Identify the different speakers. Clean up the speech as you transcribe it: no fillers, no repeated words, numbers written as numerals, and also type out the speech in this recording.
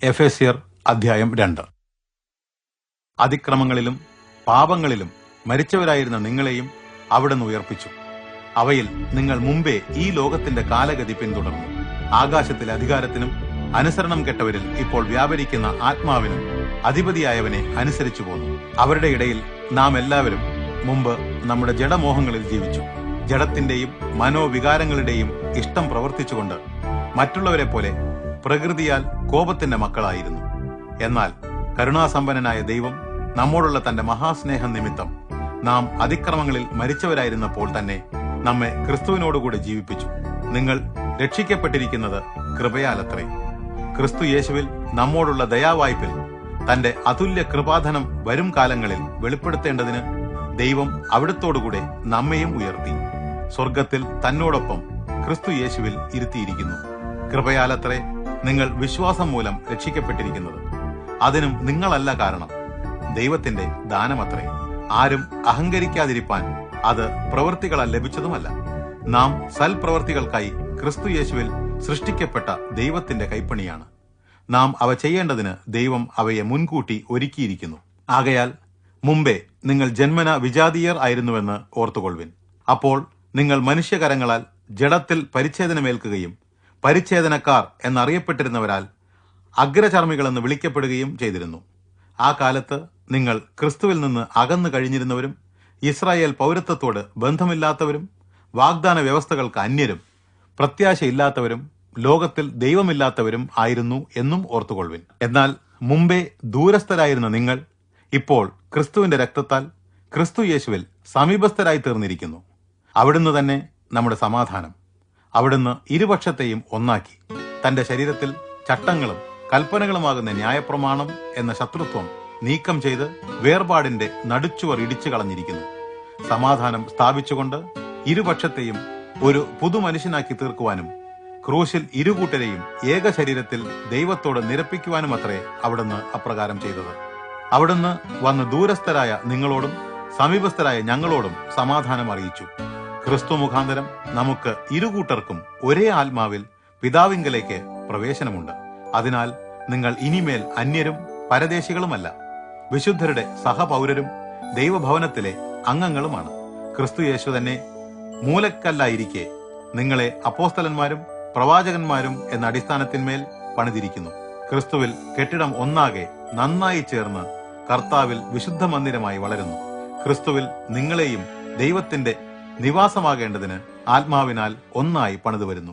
Speaker 1: എഫേസ്യർ അധ്യായം 2. അതിക്രമങ്ങളിലും പാപങ്ങളിലും മരിച്ചവരായിരുന്ന നിങ്ങളെയും അവിടുന്ന് ഉയർപ്പിച്ചു. അവയിൽ നിങ്ങൾ മുമ്പേ ഈ ലോകത്തിന്റെ കാലഗതി പിന്തുടർന്നു. ആകാശത്തിലെ അധികാരത്തിനും അനുസരണം കെട്ടവരിൽ ഇപ്പോൾ വ്യാപരിക്കുന്ന ആത്മാവിനും അധിപതിയായവനെ അനുസരിച്ചു പോന്നു. അവരുടെ ഇടയിൽ നാം എല്ലാവരും മുമ്പ് നമ്മുടെ ജഡമോഹങ്ങളിൽ ജീവിച്ചു. ജഡത്തിന്റെയും മനോവികാരങ്ങളുടെയും ഇഷ്ടം പ്രവർത്തിച്ചുകൊണ്ട് മറ്റുള്ളവരെ പോലെ പ്രകൃതിയാൽ കോപത്തിന്റെ മക്കളായിരുന്നു. എന്നാൽ കരുണാസമ്പന്നനായ ദൈവം നമ്മോടുള്ള തന്റെ മഹാസ്നേഹം നിമിത്തം നാം അതിക്രമങ്ങളിൽ മരിച്ചവരായിരുന്നപ്പോൾ തന്നെ നമ്മെ ക്രിസ്തുവിനോടുകൂടെ ജീവിപ്പിച്ചു. നിങ്ങൾ രക്ഷിക്കപ്പെട്ടിരിക്കുന്നത് കൃപയാലത്രേ. ക്രിസ്തു യേശുവിൽ നമ്മോടുള്ള ദയാവായ്പിൽ തന്റെ അതുല്യ കൃപാധനം വരും കാലങ്ങളിൽ വെളിപ്പെടുത്തേണ്ടതിന് ദൈവം അവിടുത്തോടുകൂടെ നമ്മെയും ഉയർത്തി സ്വർഗത്തിൽ തന്നോടൊപ്പം ക്രിസ്തു യേശുവിൽ ഇരുത്തിയിരിക്കുന്നു. കൃപയാലത്രേ നിങ്ങൾ വിശ്വാസം മൂലം രക്ഷിക്കപ്പെട്ടിരിക്കുന്നത്. അതിനും നിങ്ങളല്ല കാരണം, ദൈവത്തിന്റെ ദാനമത്രേ. ആരും അഹങ്കരിക്കാതിരിപ്പാൻ അത് പ്രവൃത്തികളാൽ ലഭിച്ചതുമല്ല. നാം സൽപ്രവൃത്തികൾക്കായി ക്രിസ്തു യേശുവിൽ സൃഷ്ടിക്കപ്പെട്ട ദൈവത്തിന്റെ കൈപ്പണിയാണ്. നാം അവ ചെയ്യേണ്ടതിന് ദൈവം അവയെ മുൻകൂട്ടി ഒരുക്കിയിരിക്കുന്നു. ആകയാൽ മുമ്പേ നിങ്ങൾ ജന്മന വിജാതീയർ ആയിരുന്നുവെന്ന് ഓർത്തുകൊള്ളുവിൻ. അപ്പോൾ നിങ്ങൾ മനുഷ്യകരങ്ങളാൽ ജഡത്തിൽ പരിച്ഛേദനമേൽക്കുകയും പരിച്ഛേദനക്കാർ എന്നറിയപ്പെട്ടിരുന്നവരാൽ അഗ്രചർമ്മികളെന്ന് വിളിക്കപ്പെടുകയും ചെയ്തിരുന്നു. ആ കാലത്ത് നിങ്ങൾ ക്രിസ്തുവിൽ നിന്ന് അകന്നു കഴിഞ്ഞിരുന്നവരും ഇസ്രായേൽ പൗരത്വത്തോട് ബന്ധമില്ലാത്തവരും വാഗ്ദാന വ്യവസ്ഥകൾക്ക് അന്യരും പ്രത്യാശയില്ലാത്തവരും ലോകത്തിൽ ദൈവമില്ലാത്തവരും ആയിരുന്നു എന്നും ഓർത്തുകൊള്ളുവിൻ. എന്നാൽ മുമ്പേ ദൂരസ്ഥരായിരുന്ന നിങ്ങൾ ഇപ്പോൾ ക്രിസ്തുവിന്റെ രക്തത്താൽ ക്രിസ്തു യേശുവിൽ സമീപസ്ഥരായി തീർന്നിരിക്കുന്നു. അവിടുന്ന് തന്നെ നമ്മുടെ സമാധാനം. അവിടുന്ന് ഇരുപക്ഷത്തെയും ഒന്നാക്കി തന്റെ ശരീരത്തിൽ ചട്ടങ്ങളും കൽപ്പനകളുമാകുന്ന ന്യായപ്രമാണം എന്ന ശത്രുത്വം നീക്കം ചെയ്ത് വേർപാടിന്റെ നടുച്ചുവർ ഇടിച്ചു കളഞ്ഞിരിക്കുന്നു. സമാധാനം സ്ഥാപിച്ചുകൊണ്ട് ഇരുപക്ഷത്തെയും ഒരു പുതുമനുഷ്യനാക്കി തീർക്കുവാനും ക്രൂശിൽ ഇരുകൂട്ടരെയും ഏക ശരീരത്തിൽ ദൈവത്തോട് നിരപ്പിക്കുവാനുമത്രേ അവിടുന്ന് അപ്രകാരം ചെയ്തത്. അവിടുന്ന് വന്ന് ദൂരസ്ഥരായ നിങ്ങളോടും സമീപസ്ഥരായ ഞങ്ങളോടും സമാധാനം അറിയിച്ചു. ക്രിസ്തു മുഖാന്തരം നമുക്ക് ഇരുകൂട്ടർക്കും ഒരേ ആത്മാവിൽ പിതാവിങ്കലേക്ക് പ്രവേശനമുണ്ട്. അതിനാൽ നിങ്ങൾ ഇനിമേൽ അന്യരും പരദേശികളുമല്ല, വിശുദ്ധരുടെ സഹപൗരരും ദൈവഭവനത്തിലെ അംഗങ്ങളുമാണ്. ക്രിസ്തു യേശു തന്നെ മൂലക്കല്ലായിരിക്കെ നിങ്ങളെ അപ്പോസ്തലന്മാരും പ്രവാചകന്മാരും എന്ന അടിസ്ഥാനത്തിന്മേൽ പണിതിരിക്കുന്നു. ക്രിസ്തുവിൽ കെട്ടിടം ഒന്നാകെ നന്നായി ചേർന്ന് കർത്താവിൽ വിശുദ്ധ മന്ദിരമായി വളരുന്നു. ക്രിസ്തുവിൽ നിങ്ങളെയും ദൈവത്തിന്റെ നിവാസമാകേണ്ടതിന് ആത്മാവിനാൽ ഒന്നായി പണിതു വരുന്നു.